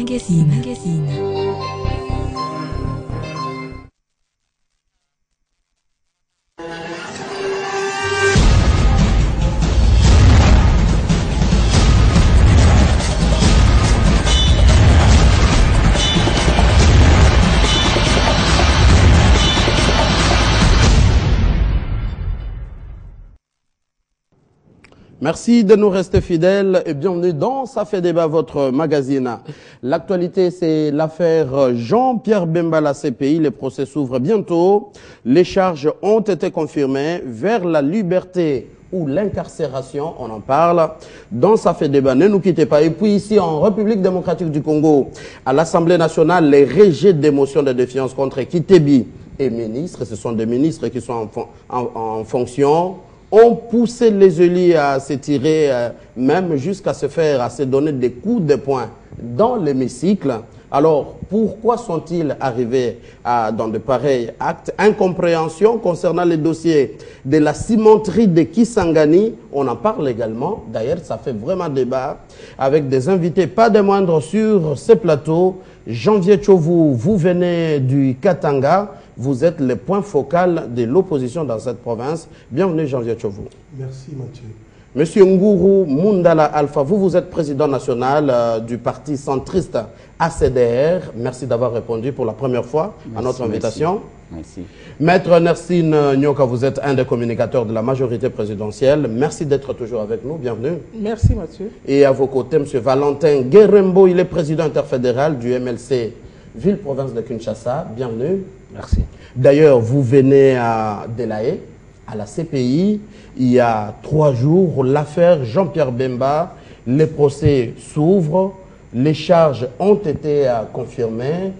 Magazine. Merci de nous rester fidèles et bienvenue dans Ça fait débat, votre magazine. L'actualité, c'est l'affaire Jean-Pierre Bemba, la CPI. Les procès s'ouvrent bientôt. Les charges ont été confirmées vers la liberté ou l'incarcération. On en parle dans Ça fait débat. Ne nous quittez pas. Et puis ici, en République démocratique du Congo, à l'Assemblée nationale, les rejets de motions de défiance contre Kitebi et ministres, ce sont des ministres qui sont en fonction, ont poussé les élus à s'étirer, même jusqu'à se donner des coups de poing dans l'hémicycle. Alors, pourquoi sont-ils arrivés dans de pareils actes? Incompréhension concernant les dossiers de la cimenterie de Kisangani. On en parle également. D'ailleurs, ça fait vraiment débat avec des invités, pas des moindres sur ce plateau. Janvier Tchovu, vous venez du Katanga. Vous êtes le point focal de l'opposition dans cette province. Bienvenue, Janvier Tchovu. Merci, Mathieu. Monsieur Nguru Mundala Alpha, vous êtes président national du parti centriste ACDR. Merci d'avoir répondu pour la première fois à notre invitation. Merci. Maître Nersine Nyoka, vous êtes un des communicateurs de la majorité présidentielle. Merci d'être toujours avec nous. Bienvenue. Merci, Mathieu. Et à vos côtés, Monsieur Valentin Guerembo, il est président interfédéral du MLC Ville-Province de Kinshasa. Bienvenue. Merci. D'ailleurs, vous venez à Delahaye, à la CPI, il y a 3 jours, l'affaire Jean-Pierre Bemba, les procès s'ouvrent, les charges ont été confirmées.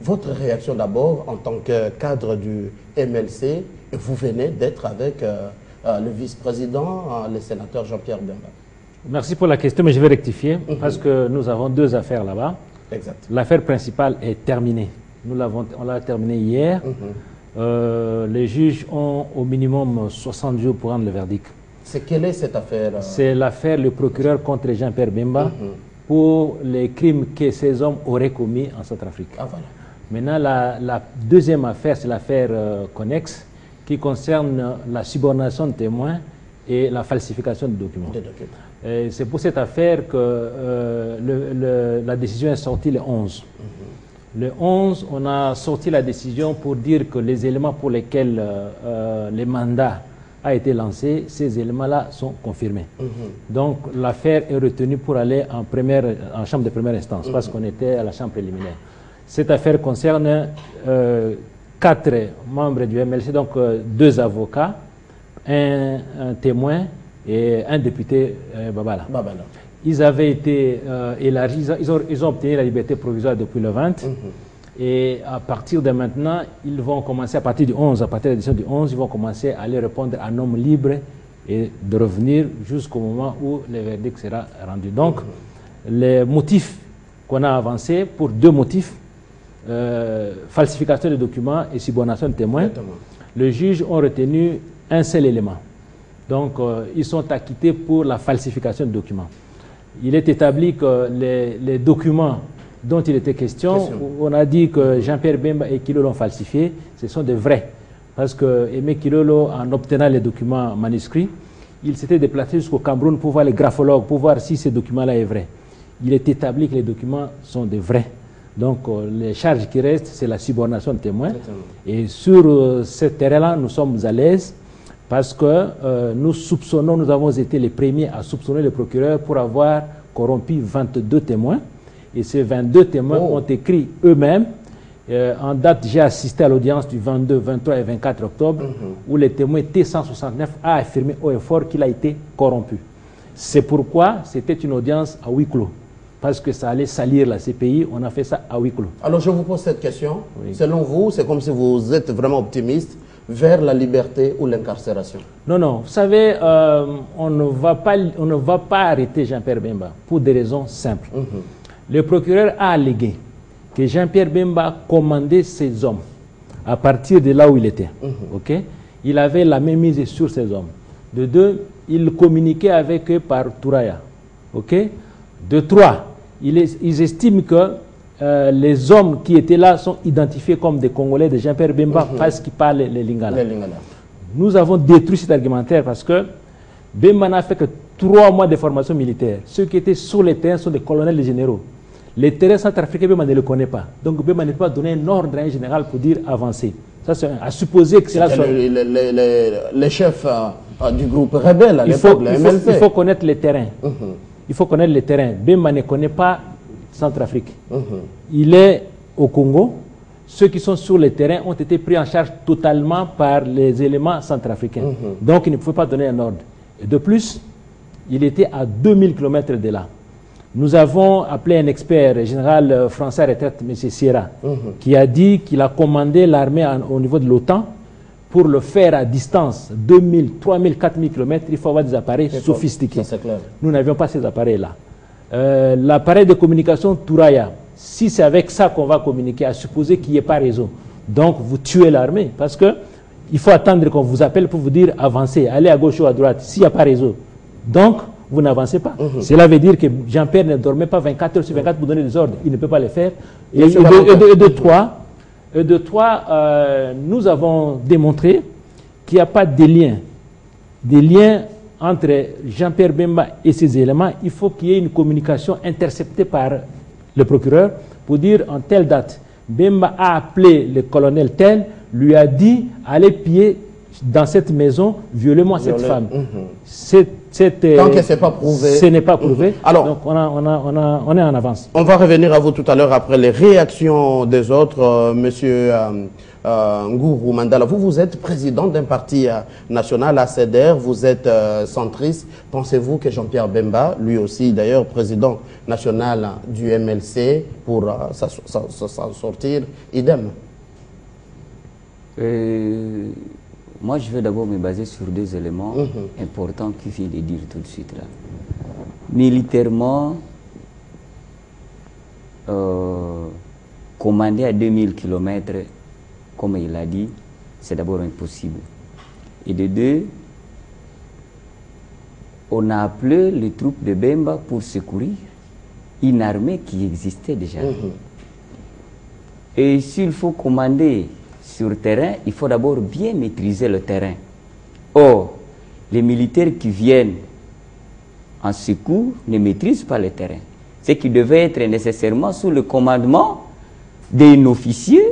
Votre réaction d'abord en tant que cadre du MLC, vous venez d'être avec le vice-président, le sénateur Jean-Pierre Bemba. Merci pour la question, mais je vais rectifier parce que nous avons 2 affaires là-bas. Exact. L'affaire principale est terminée. On l'a terminée hier. Les juges ont au minimum 60 jours pour rendre le verdict. Quelle est cette affaire? C'est l'affaire le procureur contre Jean-Pierre Bemba pour les crimes que ces hommes auraient commis en Centrafrique. Ah, voilà. Maintenant, la deuxième affaire, c'est l'affaire Connex qui concerne la subornation de témoins et la falsification de documents. C'est pour cette affaire que la décision est sortie le 11. Le 11, on a sorti la décision pour dire que les éléments pour lesquels les mandats a été lancé, ces éléments-là sont confirmés. Donc l'affaire est retenue pour aller en chambre de première instance parce qu'on était à la chambre préliminaire. Cette affaire concerne 4 membres du MLC, donc 2 avocats, un témoin et un député Babala. Ils avaient été élargis, ils ont obtenu la liberté provisoire depuis le 20. Et à partir de maintenant, ils vont commencer, à partir du 11, à partir de l'édition du 11, ils vont commencer à aller répondre à homme libre et de revenir jusqu'au moment où le verdict sera rendu. Donc, les motifs qu'on a avancés, pour 2 motifs, falsification de documents et subornation de témoins, les juges ont retenu un seul élément. Donc, ils sont acquittés pour la falsification de documents. Il est établi que les documents dont il était question, on a dit que Jean-Pierre Bemba et Kilolo l'ont falsifié, ce sont des vrais. Parce que Aimé Kilolo, en obtenant les documents manuscrits, il s'était déplacé jusqu'au Cameroun pour voir les graphologues, pour voir si ces documents-là sont vrais. Il est établi que les documents sont des vrais. Donc, les charges qui restent, c'est la subornation de témoins. Et sur ce terrain-là, nous sommes à l'aise. Parce que nous avons été les premiers à soupçonner le procureur pour avoir corrompu 22 témoins. Et ces 22 témoins ont écrit eux-mêmes. En date, j'ai assisté à l'audience du 22, 23 et 24 octobre, où le témoin T169 a affirmé haut et fort qu'il a été corrompu. C'est pourquoi c'était une audience à huis clos. Parce que ça allait salir la CPI, on a fait ça à huis clos. Alors je vous pose cette question. Selon vous, c'est comme si vous êtes vraiment optimiste vers la liberté ou l'incarcération? Non, non. Vous savez, on ne va pas arrêter Jean-Pierre Bemba pour des raisons simples. Le procureur a allégué que Jean-Pierre Bemba commandait ses hommes à partir de là où il était. Il avait la même mise sur ces hommes. De 2, il communiquait avec eux par Touraya. De 3, ils estiment que les hommes qui étaient là sont identifiés comme des Congolais de Jean-Pierre Bemba parce qu'ils parlent les Lingala. Nous avons détruit cet argumentaire parce que Bemba n'a fait que 3 mois de formation militaire. Ceux qui étaient sur les terrains sont des colonels et généraux. Les terrains centrafricains, Bemba ne le connaît pas. Donc Bemba ne peut pas donner un ordre à un général pour dire avancer. Ça, c'est à supposer que c'est là. Les chefs du groupe rebelle à l'époque, la MLC. Il faut connaître les terrains. Il faut connaître les terrains. Bemba ne connaît pas Centrafrique. Il est au Congo. Ceux qui sont sur le terrain ont été pris en charge totalement par les éléments centrafricains. Donc, il ne pouvait pas donner un ordre. Et de plus, il était à 2000 km de là. Nous avons appelé un expert général français à retraite, M. Sierra, qui a dit qu'il a commandé l'armée au niveau de l'OTAN pour le faire à distance, 2000, 3000, 4000 km. Il faut avoir des appareils sophistiqués. Nous n'avions pas ces appareils-là. L'appareil de communication Touraya, si c'est avec ça qu'on va communiquer, à supposer qu'il n'y ait pas réseau, donc vous tuez l'armée, parce que il faut attendre qu'on vous appelle pour vous dire avancez, allez à gauche ou à droite, s'il n'y a pas réseau. Donc, vous n'avancez pas. Cela veut dire que Jean-Pierre ne dormait pas 24 heures sur 24 pour donner des ordres. Il ne peut pas le faire. Et de trois, nous avons démontré qu'il n'y a pas de lien. Des liens entre Jean-Pierre Bemba et ces éléments. Il faut qu'il y ait une communication interceptée par le procureur pour dire en telle date, Bemba a appelé le colonel tel, lui a dit allez piller dans cette maison, violez-moi cette femme. Tant que ce n'est pas prouvé. Ce n'est pas prouvé. Alors, donc on est en avance. On va revenir à vous tout à l'heure après les réactions des autres. Monsieur Ngourou Mandala, vous êtes président d'un parti national, ACDR, vous êtes centriste. Pensez-vous que Jean-Pierre Bemba, lui aussi d'ailleurs président national du MLC, pour s'en sortir, idem? Moi, je vais d'abord me baser sur 2 éléments importants qu'il vient de dire tout de suite là. Militairement, commander à 2000 km, comme il a dit, c'est d'abord impossible. Et de 2, on a appelé les troupes de Bemba pour secourir une armée qui existait déjà. Et s'il faut commander sur le terrain, il faut d'abord bien maîtriser le terrain. Or, les militaires qui viennent en secours ne maîtrisent pas le terrain. Ce qui devait être nécessairement sous le commandement d'un officier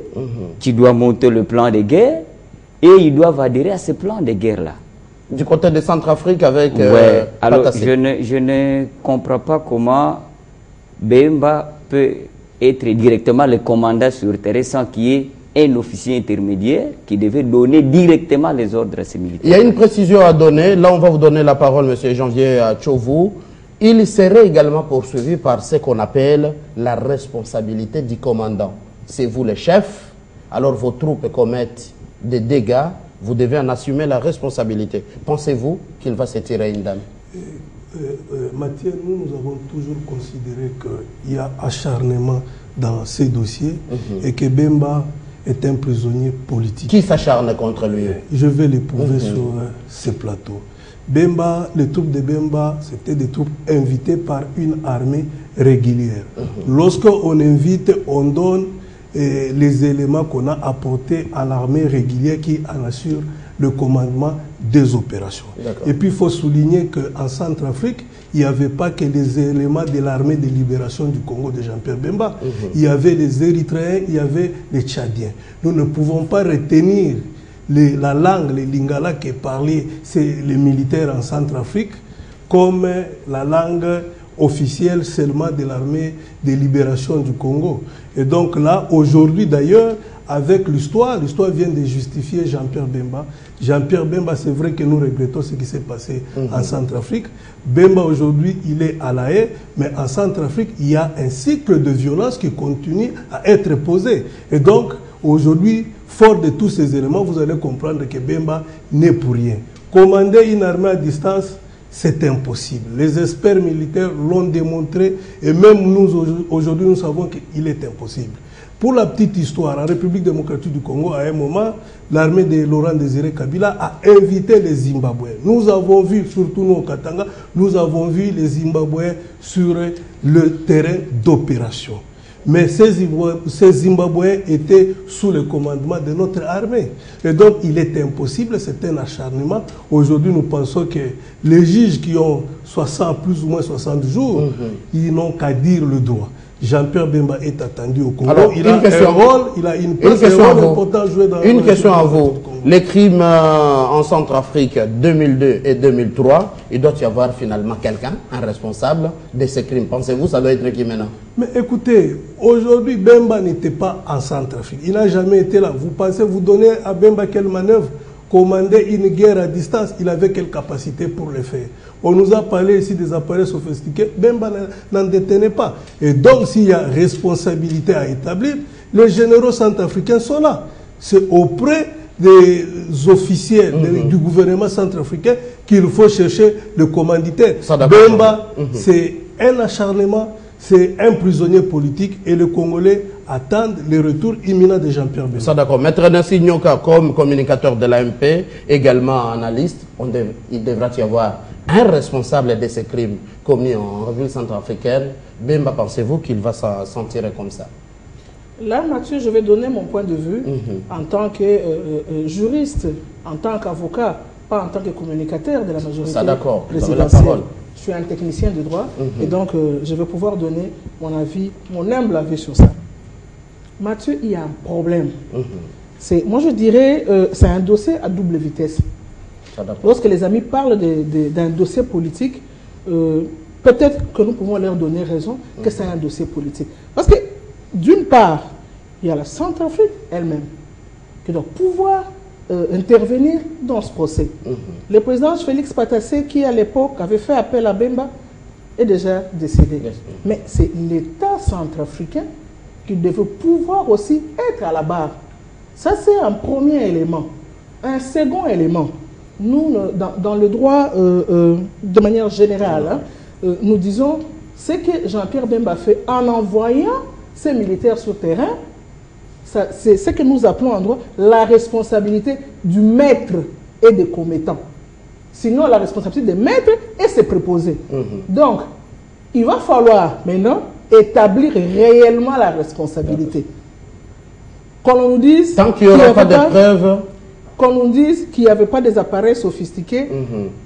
qui doit monter le plan de guerre et ils doivent adhérer à ce plan de guerre-là. Du côté de Centrafrique avec... alors, je ne comprends pas comment Bemba peut être directement le commandant sur le terrain sans qu'il y ait un officier intermédiaire qui devait donner directement les ordres à ces militaires. Il y a une précision à donner. Là, on va vous donner la parole, M. Janvier Tchovu. Il serait également poursuivi par ce qu'on appelle la responsabilité du commandant. C'est vous le chef, alors vos troupes commettent des dégâts, vous devez en assumer la responsabilité. Pensez-vous qu'il va se tirer une dame? Mathieu, nous avons toujours considéré qu'il y a acharnement dans ces dossiers et que Bemba est un prisonnier politique. Qui s'acharne contre lui? Je vais l'éprouver sur ce plateau. Bemba, les troupes de Bemba, c'était des troupes invitées par une armée régulière. Lorsqu'on invite, on donne les éléments qu'on a apportés à l'armée régulière qui en assure le commandement des opérations. Et puis il faut souligner qu'en Centrafrique, il n'y avait pas que les éléments de l'armée de libération du Congo de Jean-Pierre Bemba. Il y avait les Érythréens, il y avait les Tchadiens. Nous ne pouvons pas retenir la langue, les Lingala qui parlaient les militaires en Centrafrique comme la langue officielle seulement de l'armée de libération du Congo. Et donc là, aujourd'hui d'ailleurs, avec l'histoire vient de justifier Jean-Pierre Bemba. Jean-Pierre Bemba, c'est vrai que nous regrettons ce qui s'est passé en Centrafrique. Bemba aujourd'hui, il est à La Haye, mais en Centrafrique, il y a un cycle de violence qui continue à être posé. Et donc, aujourd'hui, fort de tous ces éléments, vous allez comprendre que Bemba n'est pour rien. Commander une armée à distance, c'est impossible. Les experts militaires l'ont démontré et même nous, aujourd'hui, nous savons qu'il est impossible. Pour la petite histoire, en République démocratique du Congo, à un moment, l'armée de Laurent Désiré Kabila a invité les Zimbabwéens. Nous avons vu, surtout nous au Katanga, nous avons vu les Zimbabwéens sur le terrain d'opération. Mais ces Zimbabwéens étaient sous le commandement de notre armée. Et donc, il est impossible, c'est un acharnement. Aujourd'hui, nous pensons que les juges qui ont plus ou moins 60 jours, ils n'ont qu'à dire le droit. Jean-Pierre Bemba est attendu au Congo. Alors, il a un rôle, il a une place, un rôle important à jouer dans une question à vous. Les crimes en Centrafrique 2002 et 2003, il doit y avoir finalement quelqu'un, un responsable de ces crimes. Pensez-vous, ça doit être qui maintenant? Mais écoutez, aujourd'hui, Bemba n'était pas en Centrafrique. Il n'a jamais été là. Vous pensez, vous donnez à Bemba quelle manœuvre? Commander une guerre à distance, il avait quelle capacité pour le faire? On nous a parlé ici des appareils sophistiqués, Bemba n'en détenait pas. Et donc, s'il y a responsabilité à établir, les généraux centrafricains sont là. C'est auprès des officiels du gouvernement centrafricain qu'il faut chercher le commanditaire. Bemba, c'est un acharnement, c'est un prisonnier politique et les Congolais attendent le retour imminent de Jean-Pierre Bemba. Ça d'accord. Maître Nancy Nyoka, comme communicateur de l'AMP, également analyste, il devra y avoir un responsable de ces crimes commis en République centrafricaine. Bemba, pensez-vous qu'il va s'en tirer comme ça? Là, Mathieu, je vais donner mon point de vue en tant que juriste, en tant qu'avocat, pas en tant que communicateur de la majorité présidentielle. Je suis un technicien de droit et donc je vais pouvoir donner mon avis, mon humble avis sur ça. Mathieu, il y a un problème. Moi, je dirais c'est un dossier à double vitesse. Lorsque les amis parlent d'un dossier politique, peut-être que nous pouvons leur donner raison que c'est un dossier politique. Parce que, d'une part, il y a la Centrafrique elle-même qui doit pouvoir intervenir dans ce procès. Le président Félix Patassé, qui à l'époque avait fait appel à Bemba, est déjà décédé. Mais c'est l'État centrafricain qui devait pouvoir aussi être à la barre. Ça, c'est un premier élément. Un second élément, nous, dans le droit, de manière générale, nous disons ce que Jean-Pierre Bemba fait en envoyant ces militaires sur terrain, c'est ce que nous appelons en droit la responsabilité du maître et des commettants. Sinon, la responsabilité des maîtres et ses préposés. Donc, il va falloir maintenant établir réellement la responsabilité. Qu'on nous dise tant qu'il n'y aura pas de preuves, qu'on nous dise qu'il n'y avait pas des appareils sophistiqués,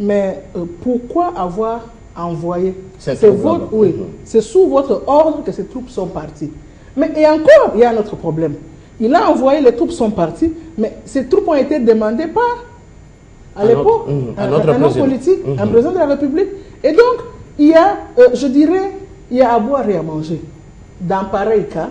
mais pourquoi avoir envoyé? C'est sous votre ordre que ces troupes sont parties. Mais et encore, il y a un autre problème. Il a envoyé, les troupes sont parties, mais ces troupes ont été demandées par, à l'époque, un homme politique, un président de la République. Et donc, il y a, je dirais, il y a à boire et à manger. Dans pareil cas,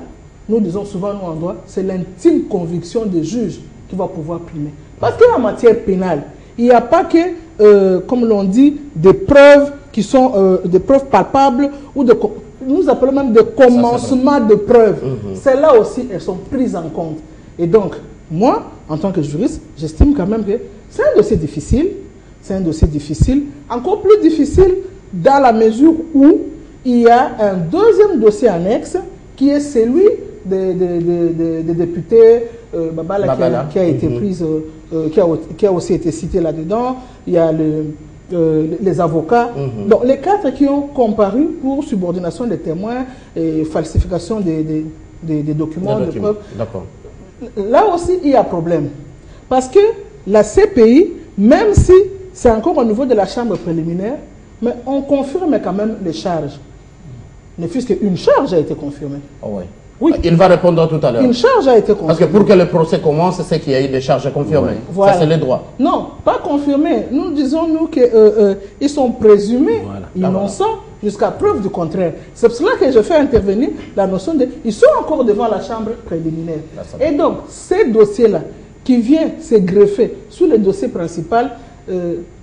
nous disons souvent, nous en droit, c'est l'intime conviction des juges qui va pouvoir primer. Parce qu'en matière pénale, il n'y a pas que, comme l'on dit, des preuves qui sont des preuves palpables ou de... Nous appelons même de commencement de preuves. Celles-là aussi, elles sont prises en compte. Et donc, moi, en tant que juriste, j'estime quand même que c'est un dossier difficile. C'est un dossier difficile. Encore plus difficile dans la mesure où il y a un deuxième dossier annexe qui est celui des députés Babala qui a été prise, qui a aussi été cité là-dedans. Il y a les avocats. Donc, les 4 qui ont comparu pour subordination des témoins et falsification des documents, de preuves. Là aussi, il y a problème. Parce que la CPI, même si c'est encore au niveau de la chambre préliminaire, mais on confirme quand même les charges. Ne fût-ce qu'une charge a été confirmée. Oui. Il va répondre tout à l'heure. Une charge a été confirmée. Parce que pour que le procès commence, c'est qu'il y a eu des charges confirmées. Voilà. Ça, c'est les droits. Non, pas confirmées. Nous disons, nous, qu'ils sont présumés innocents jusqu'à preuve du contraire. C'est pour cela que je fais intervenir la notion de... Ils sont encore devant la chambre préliminaire. Et donc, ces dossiers-là, qui viennent se greffer sur le dossier principal,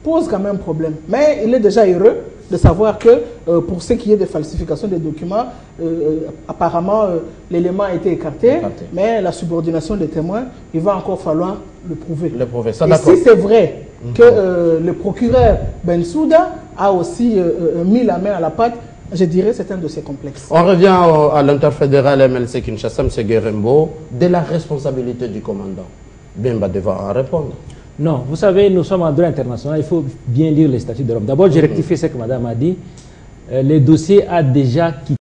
posent quand même problème. Mais il est déjà heureux de savoir que pour ce qui est des falsifications des documents, apparemment l'élément a été écarté, mais la subordination des témoins, il va encore falloir le prouver. Ça, et si c'est vrai que le procureur Bensouda a aussi mis la main à la pâte, je dirais que c'est un dossier complexe. On revient à l'interfédéral MLC Kinshasa, M. Guerembo, de la responsabilité du commandant. Bemba devra en répondre. Non, vous savez, nous sommes en droit international, il faut bien lire les statuts de Rome. D'abord, j'ai rectifié ce que madame a dit. Le dossier a déjà quitté